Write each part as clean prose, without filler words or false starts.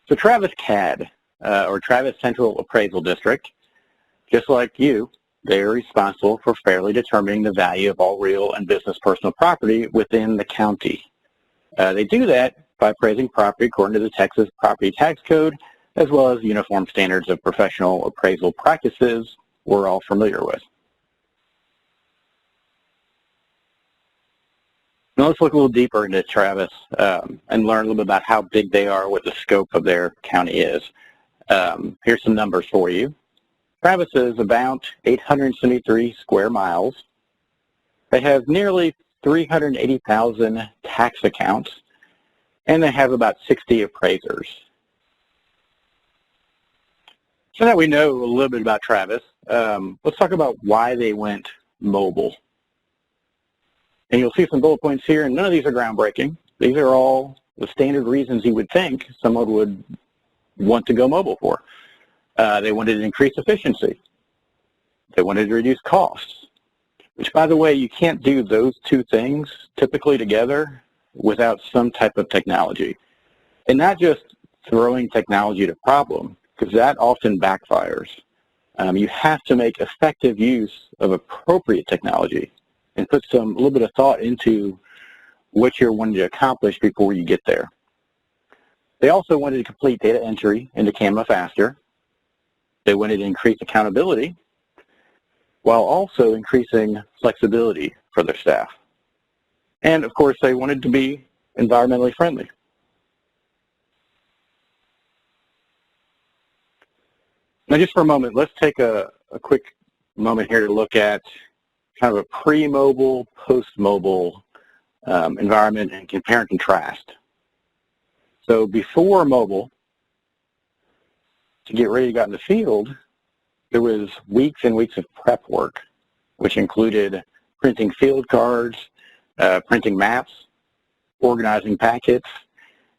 So Travis CAD, or Travis Central Appraisal District, just like you, they are responsible for fairly determining the value of all real and business personal property within the county. They do that by appraising property according to the Texas Property Tax Code, as well as uniform standards of professional appraisal practices we're all familiar with. Now let's look a little deeper into Travis and learn a little bit about how big they are, what the scope of their county is. Here's some numbers for you. Travis is about 873 square miles. They have nearly 380,000 tax accounts, and they have about 60 appraisers. So now we know a little bit about Travis, let's talk about why they went mobile. And you'll see some bullet points here, and none of these are groundbreaking. These are all the standard reasons you would think someone would want to go mobile for. They wanted to increase efficiency. They wanted to reduce costs, which, by the way, you can't do those two things typically together without some type of technology. And not just throwing technology at a problem, because that often backfires. You have to make effective use of appropriate technology and put a little bit of thought into what you're wanting to accomplish before you get there. They also wanted to complete data entry into CAMA faster. They wanted to increase accountability while also increasing flexibility for their staff. And of course, they wanted to be environmentally friendly. Now just for a moment, let's take a quick moment here to look at kind of a pre-mobile, post-mobile environment and compare and contrast. So before mobile, to get ready to go out in the field, there was weeks and weeks of prep work, which included printing field cards, printing maps, organizing packets,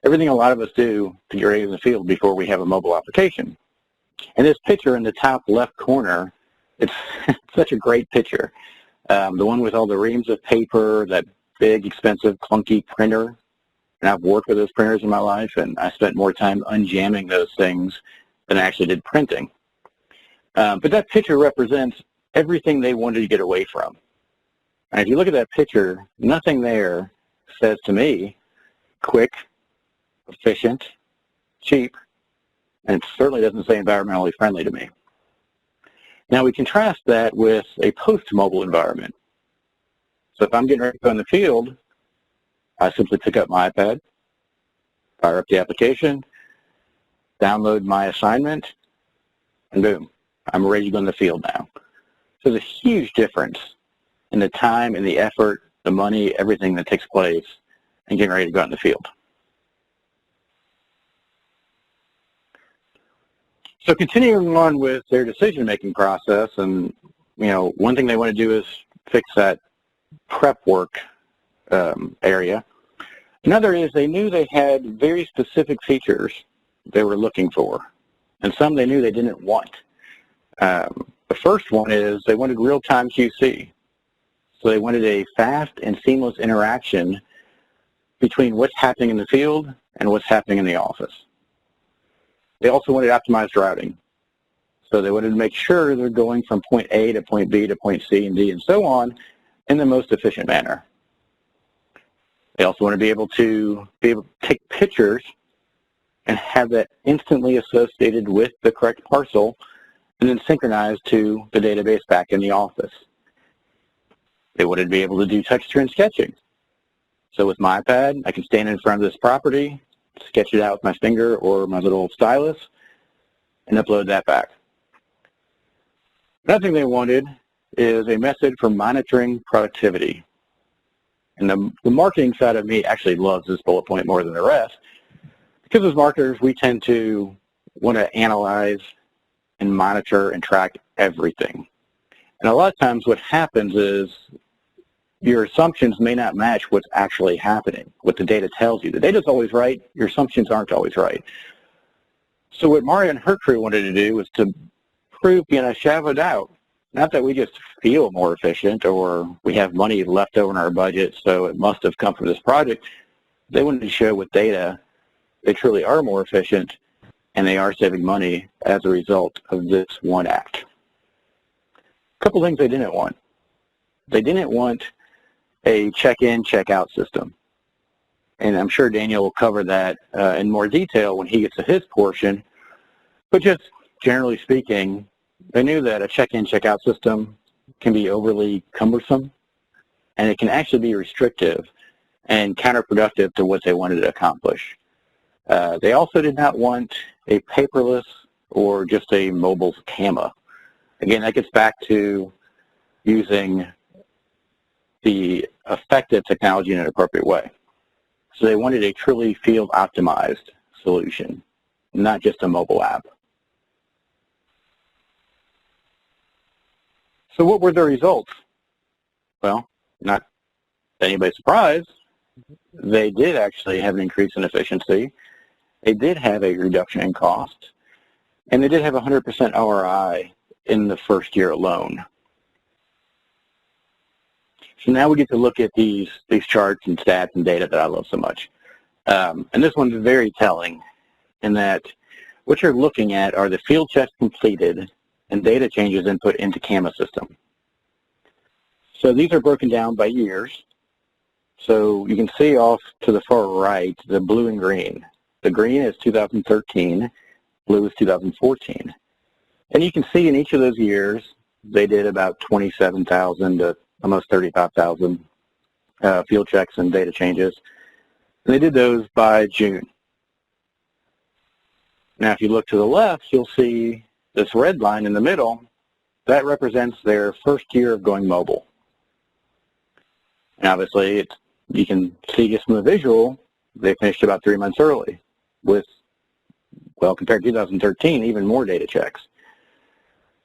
everything a lot of us do to get ready in the field before we have a mobile application. And this picture in the top left corner, it's such a great picture. The one with all the reams of paper, that big, expensive, clunky printer. And I've worked with those printers in my life, and I spent more time unjamming those things than I actually did printing. But that picture represents everything they wanted to get away from. And if you look at that picture, nothing there says to me, quick, efficient, cheap, and it certainly doesn't say environmentally friendly to me. Now we contrast that with a post-mobile environment. So if I'm getting ready to go in the field, I simply pick up my iPad, fire up the application, download my assignment, and boom, I'm ready to go in the field now. So there's a huge difference in the time and the effort, the money, everything that takes place in getting ready to go out in the field. So continuing on with their decision-making process, and one thing they want to do is fix that prep work area. Another is they knew they had very specific features they were looking for, and some they knew they didn't want. The first one is they wanted real-time QC. So they wanted a fast and seamless interaction between what's happening in the field and what's happening in the office. They also wanted optimized routing. So they wanted to make sure they're going from point A to point B to point C and D and so on in the most efficient manner. They also want to be able to take pictures and have that instantly associated with the correct parcel and then synchronized to the database back in the office. They wanted to be able to do touch-screen sketching. So with my iPad, I can stand in front of this property, sketch it out with my finger or my little stylus, and upload that back. Another thing they wanted is a method for monitoring productivity. And the marketing side of me actually loves this bullet point more than the rest, because as marketers, we tend to want to analyze and monitor and track everything. And a lot of times what happens is your assumptions may not match what's actually happening, what the data tells you. The data's always right, your assumptions aren't always right. So what Maria and her crew wanted to do was to prove beyond a shadow of doubt, not that we just feel more efficient or we have money left over in our budget, so it must have come from this project. They wanted to show with data they truly are more efficient and they are saving money as a result of this one act. A couple things they didn't want. They didn't want a check-in, check-out system. And I'm sure Daniel will cover that in more detail when he gets to his portion. But just generally speaking, they knew that a check-in, check-out system can be overly cumbersome, and it can actually be restrictive and counterproductive to what they wanted to accomplish. They also did not want a paperless or just a mobile CAMA. Again, that gets back to using the effective technology in an appropriate way. So they wanted a truly field-optimized solution, not just a mobile app. So what were the results? Well, not anybody's surprised. They did actually have an increase in efficiency. They did have a reduction in cost, and they did have 100% ROI in the first year alone. So now we get to look at these charts and stats and data that I love so much. And this one's very telling in that what you're looking at are the field checks completed and data changes input into CAMA system. So these are broken down by years. So you can see off to the far right the blue and green. The green is 2013, blue is 2014. And you can see in each of those years they did about 27,000 to almost 35,000 field checks and data changes. And they did those by June. Now if you look to the left, you'll see this red line in the middle. That represents their first year of going mobile. And obviously, you can see just from the visual, they finished about 3 months early with, well, compared to 2013, even more data checks.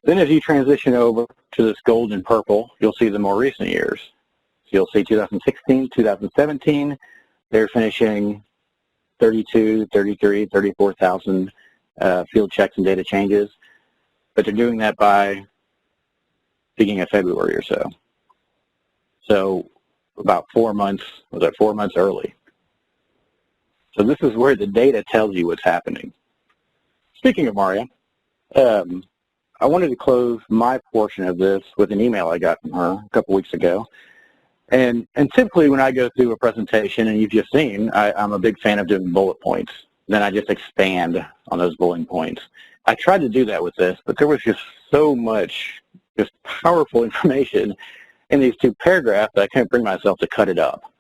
Then as you transition over to this gold and purple, you'll see the more recent years. So you'll see 2016, 2017, they're finishing 32, 33, 34,000 field checks and data changes, but they're doing that by beginning of February or so. So about 4 months, was that 4 months early? So this is where the data tells you what's happening. Speaking of Maria, I wanted to close my portion of this with an email I got from her a couple weeks ago. And typically when I go through a presentation, and you've just seen, I'm a big fan of doing bullet points. Then I just expand on those bullet points. I tried to do that with this, but there was just so much just powerful information in these two paragraphs that I couldn't bring myself to cut it up.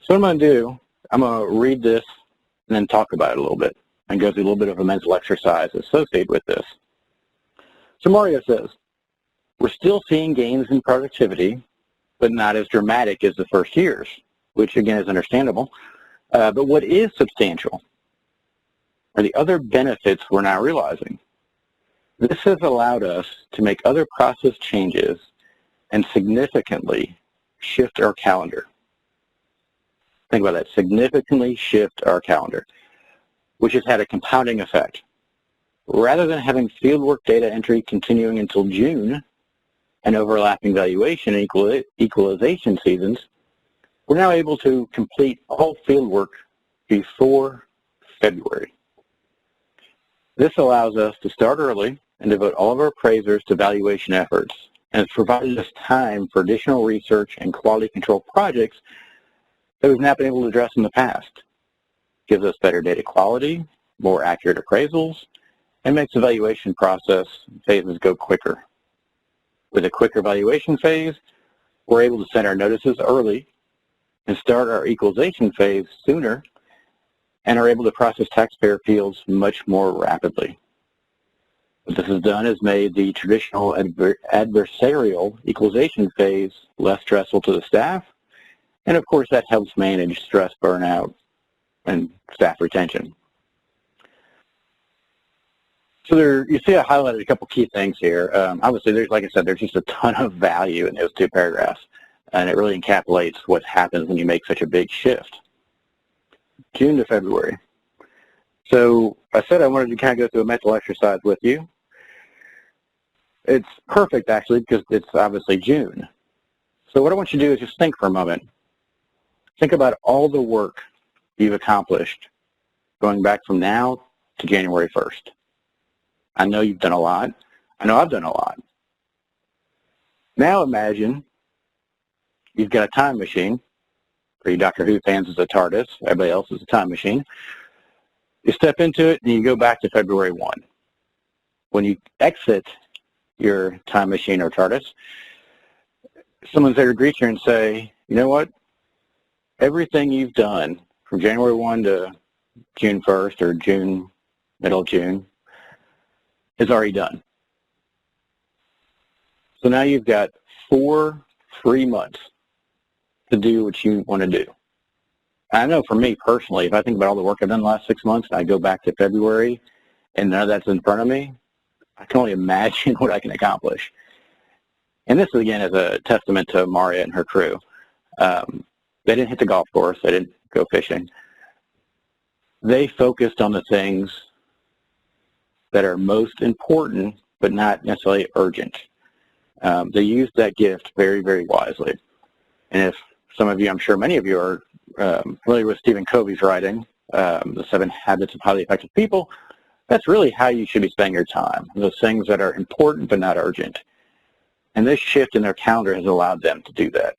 So what I'm going to do, I'm going to read this and then talk about it a little bit and go through a little bit of a mental exercise associated with this. So Mario says, we're still seeing gains in productivity, but not as dramatic as the first years, which again is understandable. But what is substantial are the other benefits we're now realizing. This has allowed us to make other process changes and significantly shift our calendar. Think about that, significantly shift our calendar, which has had a compounding effect. Rather than having fieldwork data entry continuing until June and overlapping valuation and equalization seasons, we're now able to complete all fieldwork before February. This allows us to start early and devote all of our appraisers to valuation efforts, and it's provided us time for additional research and quality control projects that we've not been able to address in the past. It gives us better data quality, more accurate appraisals, and makes the evaluation process phases go quicker. With a quicker evaluation phase, we're able to send our notices early and start our equalization phase sooner, and are able to process taxpayer appeals much more rapidly. What this has done is made the traditional adversarial equalization phase less stressful to the staff, and of course that helps manage stress burnout and staff retention. So you see I highlighted a couple key things here. Obviously, like I said, there's just a ton of value in those two paragraphs, and it really encapsulates what happens when you make such a big shift. June to February. So I said I wanted to kind of go through a mental exercise with you. It's perfect, actually, because it's obviously June. So what I want you to do is just think for a moment. Think about all the work you've accomplished going back from now to January 1st. I know you've done a lot. I know I've done a lot. Now imagine you've got a time machine. For you Doctor Who fans, it's a TARDIS. Everybody else is a time machine. You step into it and you go back to February 1. When you exit your time machine or TARDIS, someone's there to greet you and say, you know what? Everything you've done from January 1 to June 1st or middle of June is already done. So now you've got 4 free months to do what you want to do. I know for me personally, if I think about all the work I've done the last 6 months and I go back to February and none of that's in front of me, I can only imagine what I can accomplish. And this, again, is a testament to Maria and her crew. They didn't hit the golf course. They didn't go fishing. They focused on the things that are most important but not necessarily urgent. They used that gift very, very wisely. And if some of you, I'm sure many of you are familiar with Stephen Covey's writing, The 7 Habits of Highly Effective People, that's really how you should be spending your time, those things that are important but not urgent. And this shift in their calendar has allowed them to do that.